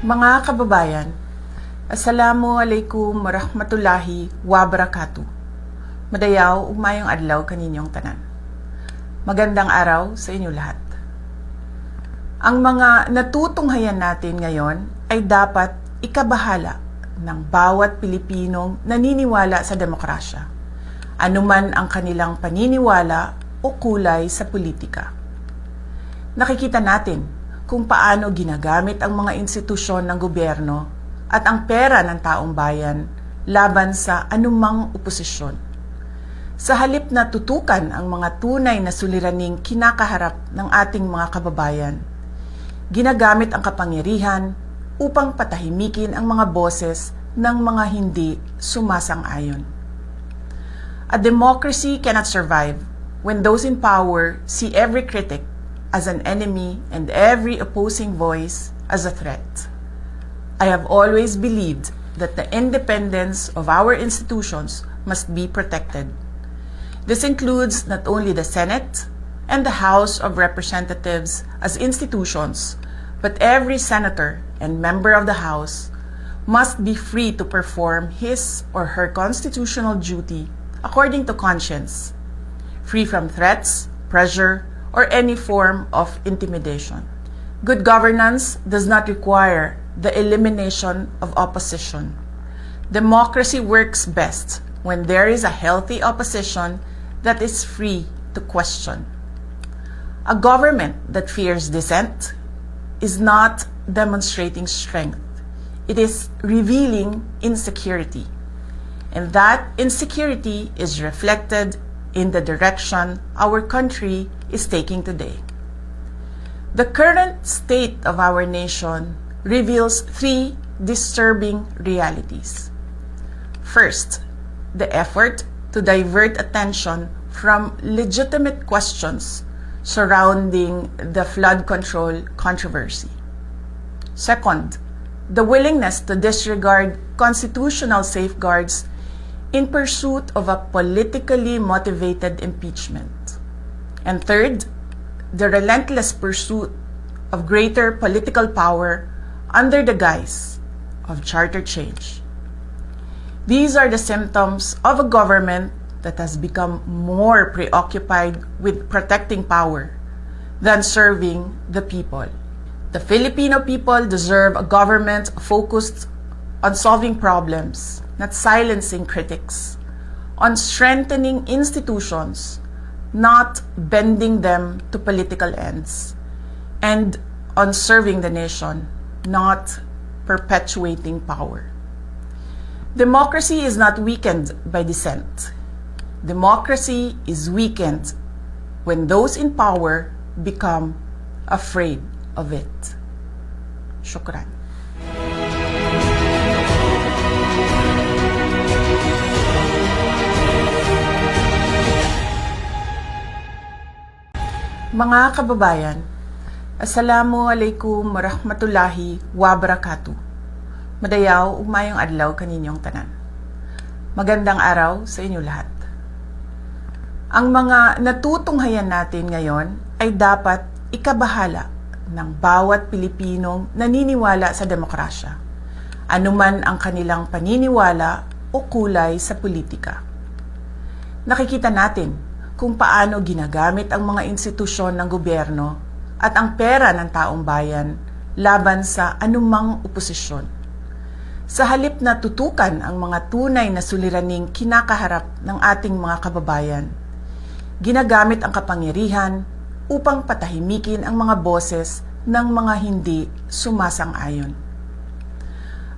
Mga kababayan, Assalamualaikum warahmatullahi wabarakatuh. Madayaw ug mayong adlaw kaninyong tanan. Magandang araw sa inyo lahat. Ang mga natutunghayan natin ngayon ay dapat ikabahala ng bawat Pilipinong naniniwala sa demokrasya, anuman ang kanilang paniniwala o kulay sa politika. Nakikita natin kung paano ginagamit ang mga institusyon ng gobyerno at ang pera ng taong bayan laban sa anumang oposisyon. Sa halip na tutukan ang mga tunay na suliraning kinakaharap ng ating mga kababayan, ginagamit ang kapangyarihan upang patahimikin ang mga boses ng mga hindi sumasang-ayon. A democracy cannot survive when those in power see every critic as an enemy and every opposing voice as a threat. I have always believed that the independence of our institutions must be protected. This includes not only the Senate and the House of Representatives as institutions, but every senator and member of the House must be free to perform his or her constitutional duty according to conscience, free from threats, pressure, or any form of intimidation. Good governance does not require the elimination of opposition. Democracy works best when there is a healthy opposition that is free to question. A government that fears dissent is not demonstrating strength. It is revealing insecurity. And that insecurity is reflected in the direction our country is taking today. The current state of our nation reveals three disturbing realities. First, the effort to divert attention from legitimate questions surrounding the flood control controversy. Second, the willingness to disregard constitutional safeguards in pursuit of a politically motivated impeachment. And third, the relentless pursuit of greater political power under the guise of charter change. These are the symptoms of a government that has become more preoccupied with protecting power than serving the people. The Filipino people deserve a government focused on solving problems, not silencing critics, on strengthening institutions, not bending them to political ends, and on serving the nation, not perpetuating power. Democracy is not weakened by dissent. Democracy is weakened when those in power become afraid of it. Shukran. Mga kababayan, Assalamualaikum warahmatullahi wabarakatuh. Madayaw ug mayong adlaw kaninyong tanan. Magandang araw sa inyo lahat. Ang mga natutunghayan natin ngayon ay dapat ikabahala ng bawat Pilipinong naniniwala sa demokrasya, anuman ang kanilang paniniwala o kulay sa politika. Nakikita natin kung paano ginagamit ang mga institusyon ng gobyerno at ang pera ng taong bayan laban sa anumang oposisyon. Sa halip na tutukan ang mga tunay na suliraning kinakaharap ng ating mga kababayan, ginagamit ang kapangyarihan upang patahimikin ang mga boses ng mga hindi sumasang-ayon.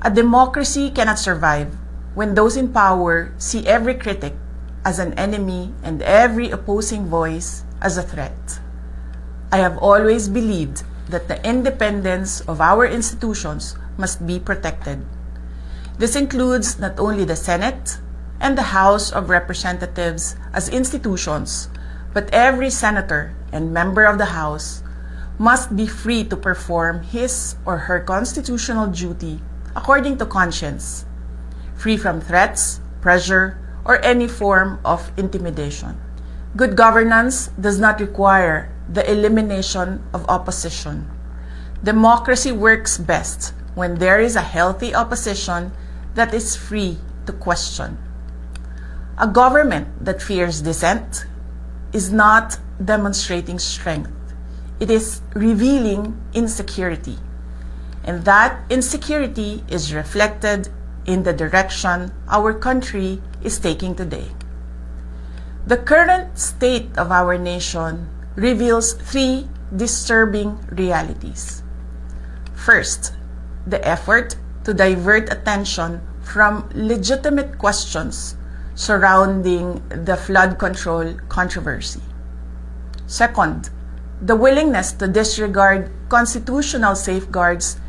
A democracy cannot survive when those in power see every critic as an enemy and every opposing voice as a threat. I have always believed that the independence of our institutions must be protected. This includes not only the Senate and the House of Representatives as institutions, but every senator and member of the House must be free to perform his or her constitutional duty according to conscience, free from threats, pressure, or any form of intimidation. Good governance does not require the elimination of opposition. Democracy works best when there is a healthy opposition that is free to question. A government that fears dissent is not demonstrating strength. It is revealing insecurity. And that insecurity is reflected in the direction our country is taking today. The current state of our nation reveals three disturbing realities. First, the effort to divert attention from legitimate questions surrounding the flood control controversy. Second, the willingness to disregard constitutional safeguards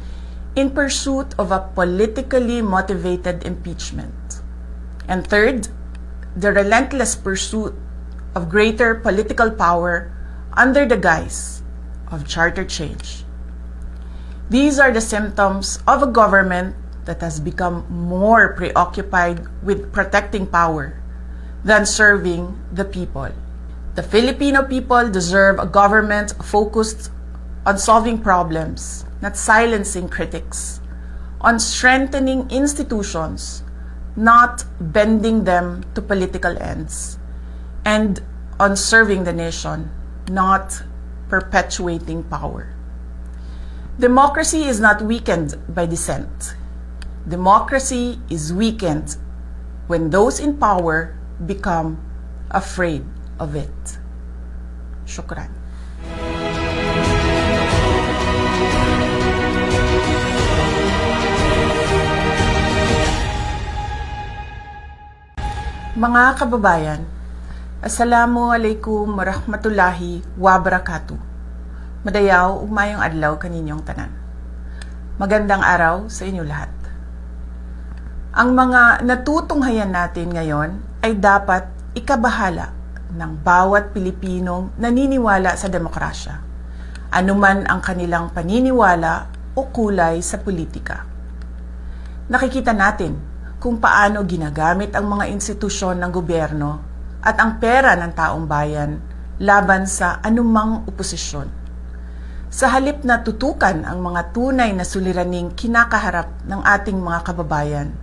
in pursuit of a politically motivated impeachment. And third, the relentless pursuit of greater political power under the guise of charter change. These are the symptoms of a government that has become more preoccupied with protecting power than serving the people. The Filipino people deserve a government focused on solving problems, not silencing critics, on strengthening institutions, not bending them to political ends, and on serving the nation, not perpetuating power. Democracy is not weakened by dissent. Democracy is weakened when those in power become afraid of it. Shukran. Mga kababayan, Assalamualaikum warahmatullahi wabarakatuh. Madayaw ug mayong adlaw kaninyong tanan. Magandang araw sa inyo lahat. Ang mga natutunghayan natin ngayon ay dapat ikabahala ng bawat Pilipinong naniniwala sa demokrasya, anuman ang kanilang paniniwala o kulay sa politika. Nakikita natin kung paano ginagamit ang mga institusyon ng gobyerno at ang pera ng taong bayan laban sa anumang oposisyon. Sa halip na tutukan ang mga tunay na suliraning kinakaharap ng ating mga kababayan,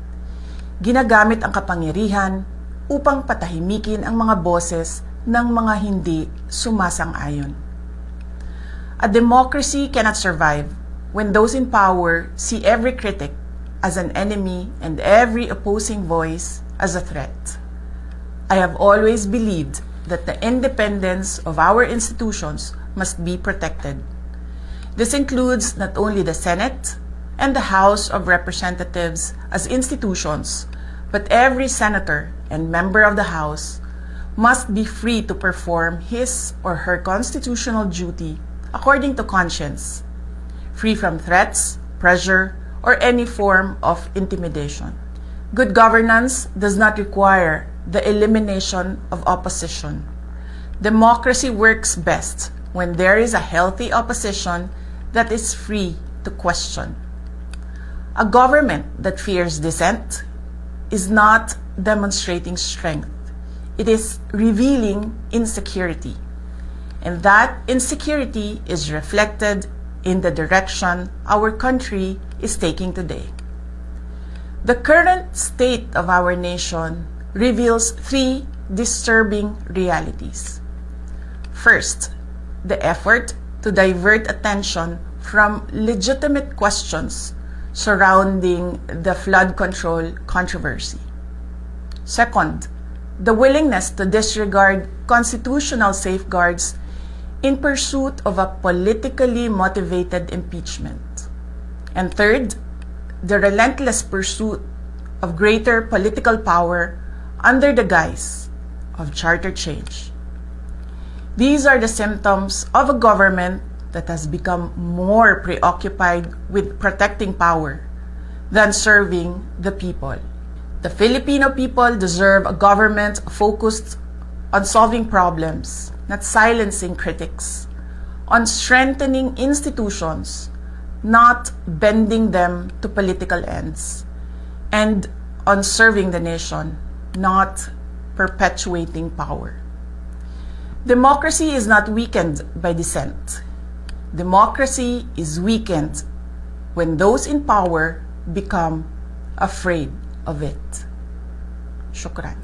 ginagamit ang kapangyarihan upang patahimikin ang mga boses ng mga hindi sumasang-ayon. A democracy cannot survive when those in power see every critic as an enemy and every opposing voice as a threat. I have always believed that the independence of our institutions must be protected. This includes not only the Senate and the House of Representatives as institutions, but every senator and member of the House must be free to perform his or her constitutional duty according to conscience, free from threats, pressure, or any form of intimidation. Good governance does not require the elimination of opposition. Democracy works best when there is a healthy opposition that is free to question. A government that fears dissent is not demonstrating strength. It is revealing insecurity. And that insecurity is reflected in the direction our country is taking today. The current state of our nation reveals three disturbing realities. First, the effort to divert attention from legitimate questions surrounding the flood control controversy. Second, the willingness to disregard constitutional safeguards in pursuit of a politically motivated impeachment. And third, the relentless pursuit of greater political power under the guise of charter change. These are the symptoms of a government that has become more preoccupied with protecting power than serving the people. The Filipino people deserve a government focused on solving problems, not silencing critics, on strengthening institutions, not bending them to political ends, and on serving the nation, not perpetuating power. Democracy is not weakened by dissent. Democracy is weakened when those in power become afraid of it. Shukran.